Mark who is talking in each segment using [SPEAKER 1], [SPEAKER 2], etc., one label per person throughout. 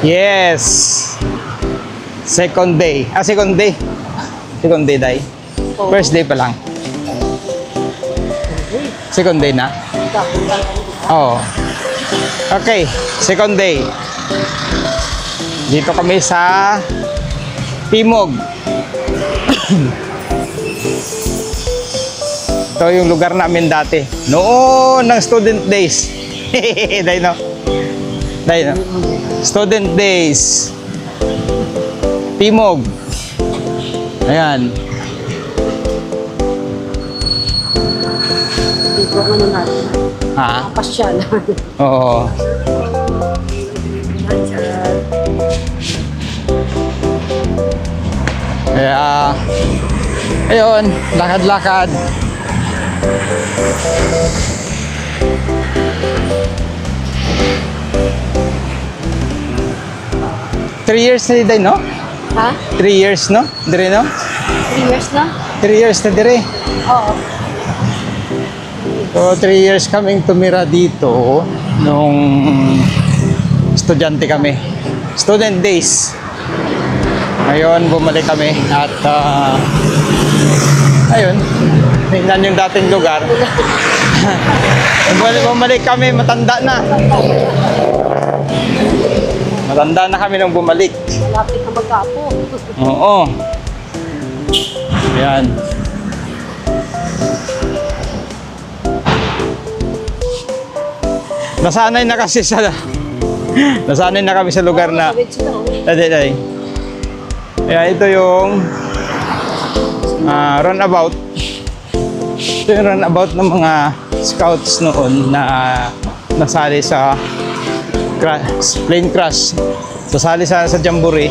[SPEAKER 1] Yes. Second day. Second day. Second day, Day. First day pa lang. Second day na? Oo. Okay. Second day. Dito kami sa Timog. Ito yung lugar namin dati. Noon ng student days. Day no? Day no? Student days. Timog. Ayan.
[SPEAKER 2] Dito ang ano natin.
[SPEAKER 1] Ha?
[SPEAKER 2] Pasyal.
[SPEAKER 1] Oo. Kaya, ayun, lakad-lakad. Three years na din, no?
[SPEAKER 2] Ha?
[SPEAKER 1] 3 years, no? Dire, no?
[SPEAKER 2] 3 years na?
[SPEAKER 1] 3 years na dire.
[SPEAKER 2] Oo.
[SPEAKER 1] So, 3 years kaming tumira dito nung estudyante kami. Student days. Ngayon, bumalik kami at ayun, tingnan yung dating lugar. Bumalik kami, matanda na. Matanda na kami nung bumalik.
[SPEAKER 2] Malapit na magkapo.
[SPEAKER 1] Oo. Ayan. Nasanay na kasi sa nasanay na kami sa lugar na dati. Kaya ito yung runabout. Ito yung runabout ng mga scouts noon na nasali sa plane crash. Sasali sa Jamboree.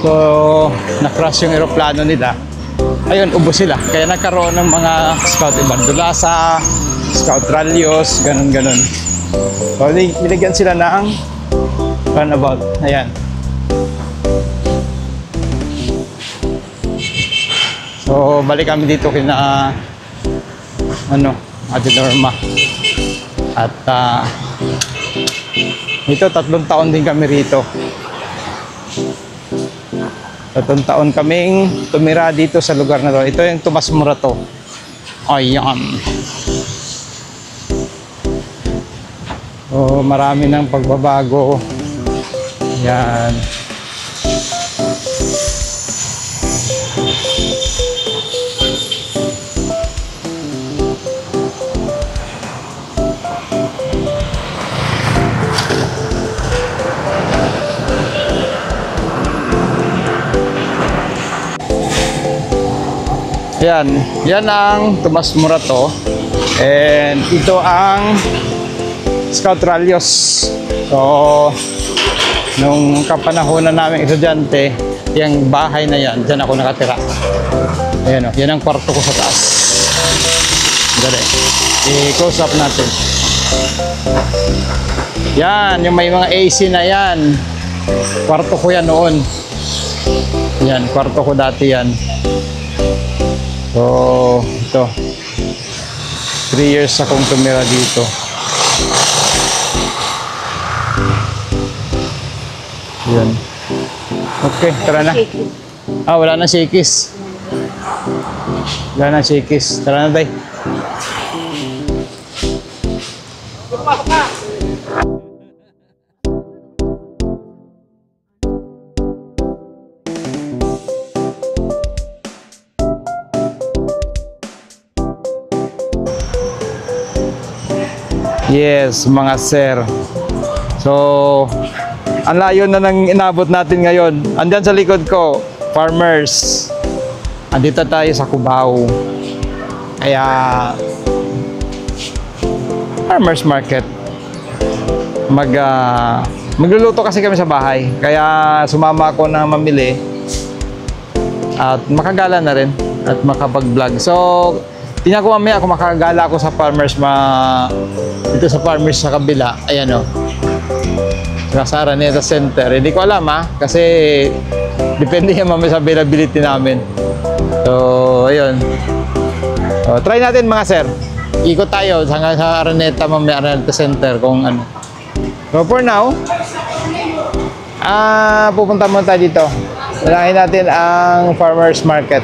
[SPEAKER 1] So, na-crash yung eroplano nila. Ayun, ubos sila. Kaya nagkaroon ng mga scout Ibandulasa, scout Rallyos, ganun-ganun. So, nilagyan sila ng runabout. Ayan. So, balik kami dito kina Ate Norma. At ito, 3 taon din kami rito. 3 taon kaming tumira dito sa lugar na to. Ito yung Tomas Morato. Ayan. So, marami ng pagbabago. Ayan. Yan ang Tomas Morato. And ito ang Scout Rallyos. So, nung kapanahonan namin estudyante, yung bahay na yan, dyan ako nakatira. Ayan o, yan ang kwarto ko sa taas. Dali, i-close up natin. Yan, yung may mga AC na yan. Kwarto ko yan noon. Yan, kwarto ko dati yan. So, ito. 3 years akong tumira dito. Yan. Okay, tara na. Wala na shakis. Wala na shakis. Tara na, Day. Yes, mga sir. So, ang layo na nang inabot natin ngayon. Andyan sa likod ko, farmers. Andito tayo sa Cubao. Kaya, farmers market. Magluluto kasi kami sa bahay. Kaya sumama ako na mamili. At makagala na rin. At makapag-vlog. So, tingnan ko mamaya kung makagala ako sa farmers dito sa farmers sa kabila. Ayan o. Sa Araneta Center. Hindi ko alam kasi depende yan mamaya sa availability namin. So, ayun. So, try natin mga sir. Ikot tayo hanggang sa Araneta mamaya, Araneta Center kung ano. So, for now, Pupunta muna tayo dito. Unahin natin ang farmers market.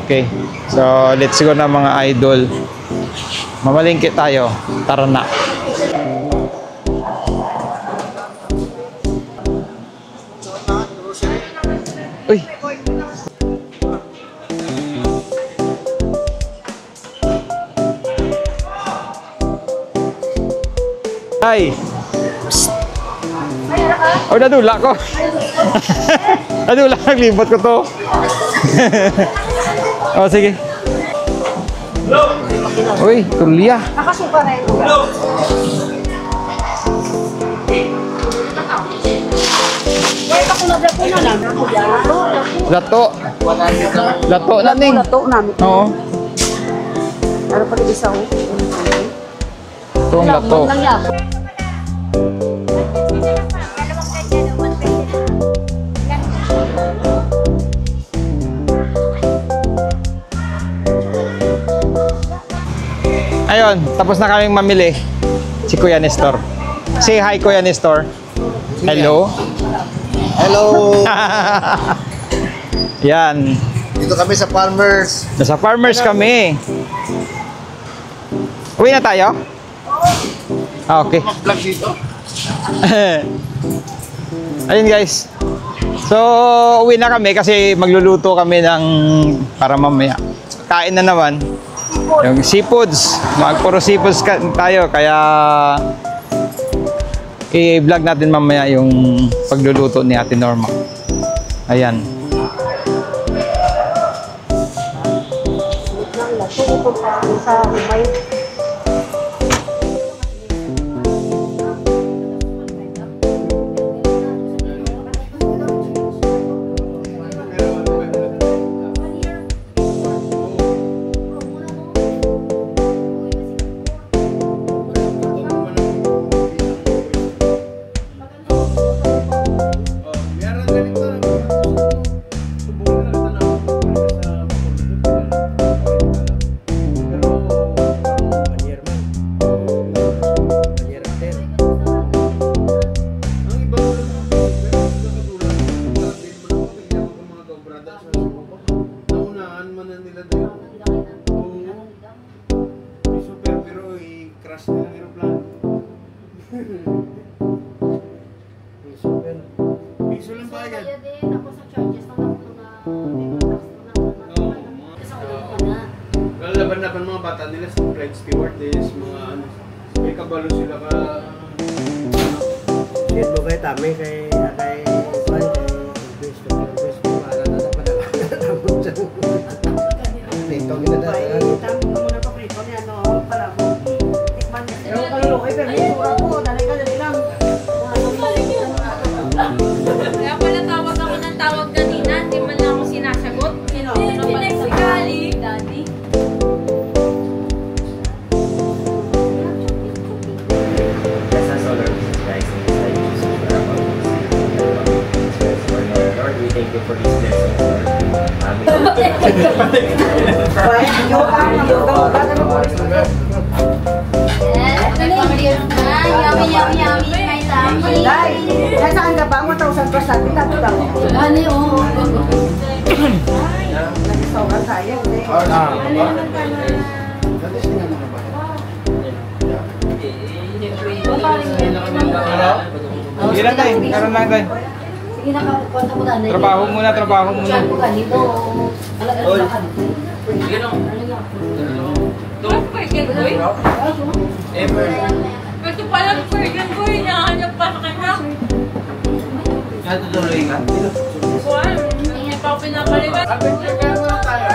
[SPEAKER 1] Okay. So, let's go na mga idol. Mamalingki tayo. Tara na. Uy. Ay. Oh, nadula ko. Nadula, naglibot ko to. Oh, sige. Uy, tulya.
[SPEAKER 2] Nakasuka na ito. Wait, ako na dapo na lang.
[SPEAKER 1] Lato. Lato na ning.
[SPEAKER 2] Lato namin.
[SPEAKER 1] Oo.
[SPEAKER 2] Ano pa rin isa ko?
[SPEAKER 1] Itong lato.
[SPEAKER 2] Lang yan.
[SPEAKER 1] Ayun, tapos na kaming mamili. Si Kuya Nestor. Say hi, Kuya Nestor. Hello.
[SPEAKER 3] Hello!
[SPEAKER 1] Yan.
[SPEAKER 3] Dito kami sa Farmers.
[SPEAKER 1] Nasa farmers kami. Uwi na tayo? Okay.
[SPEAKER 3] Mag-vlog dito.
[SPEAKER 1] Ayun guys. So, uwi na kami kasi magluluto kami ng para mamaya. Kain na naman. Yung seafoods. Magpuro seafoods tayo. Kaya i-vlog natin mamaya yung pagluluto ni Ate Norma. Ayan.
[SPEAKER 2] Sa umay.
[SPEAKER 3] Piso lang bayad. Lalaban-laban mga bata nila sa flight stewardess, mga ano. May kabalo sila ka.
[SPEAKER 4] Shit mo kay Tami, kay Juan, kay Elvis, para na napadala. Dito ginadala.
[SPEAKER 2] Tama mo muna pa prito niya, no? Para mo. Tikman niya. Pero kalulukoy, pero may tura ko. Dali ka, dali lang.
[SPEAKER 5] Kaya pala tawag ako ng tawag kanina, hindi man lang ako sinasagot. Hindi si Kali, Daddy.
[SPEAKER 6] That's a solar business, guys. And it's like just for our business. For Lord, we thank you for these blessings, Lord.
[SPEAKER 5] Yummy, yummy, yummy. May lami.
[SPEAKER 2] Dai, nasaan ka ba? 1,000% dito daw.
[SPEAKER 5] Ano yung?
[SPEAKER 2] Nag-sobrang sayang.
[SPEAKER 1] Sige lang tayo. Karoon lang tayo.
[SPEAKER 5] Sige na, kapunta mo na.
[SPEAKER 1] Trabaho muna, trabaho muna.
[SPEAKER 5] Diyan mo ganito. Alaga ka.
[SPEAKER 6] Sige no.
[SPEAKER 5] Don't forget, boy. Ito pala, forget, boy. Nahanap pa sa kanya.
[SPEAKER 6] Natutuloy ka?
[SPEAKER 5] Kuhan, hindi pa ako pinapalibat. Dapat nag-picture tayo.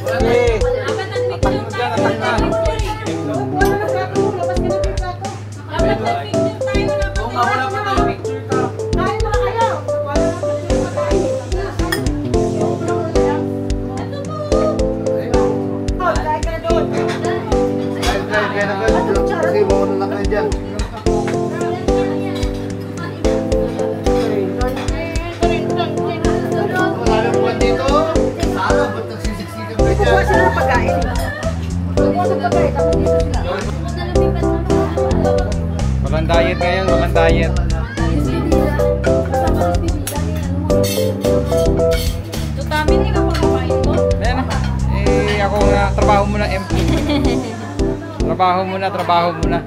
[SPEAKER 5] Dapat nag-picture tayo na
[SPEAKER 6] Oo nga, wala pa tayo picture ka.
[SPEAKER 3] Kasi mo na lang kayo dyan. Wala na buwan dito. Sana, ba't nagsisiksikan kayo dyan?
[SPEAKER 2] Kuha sila ng pagkain.
[SPEAKER 1] Walang diet ngayon, walang diet. muna, M. Trabaho muna, trabaho muna.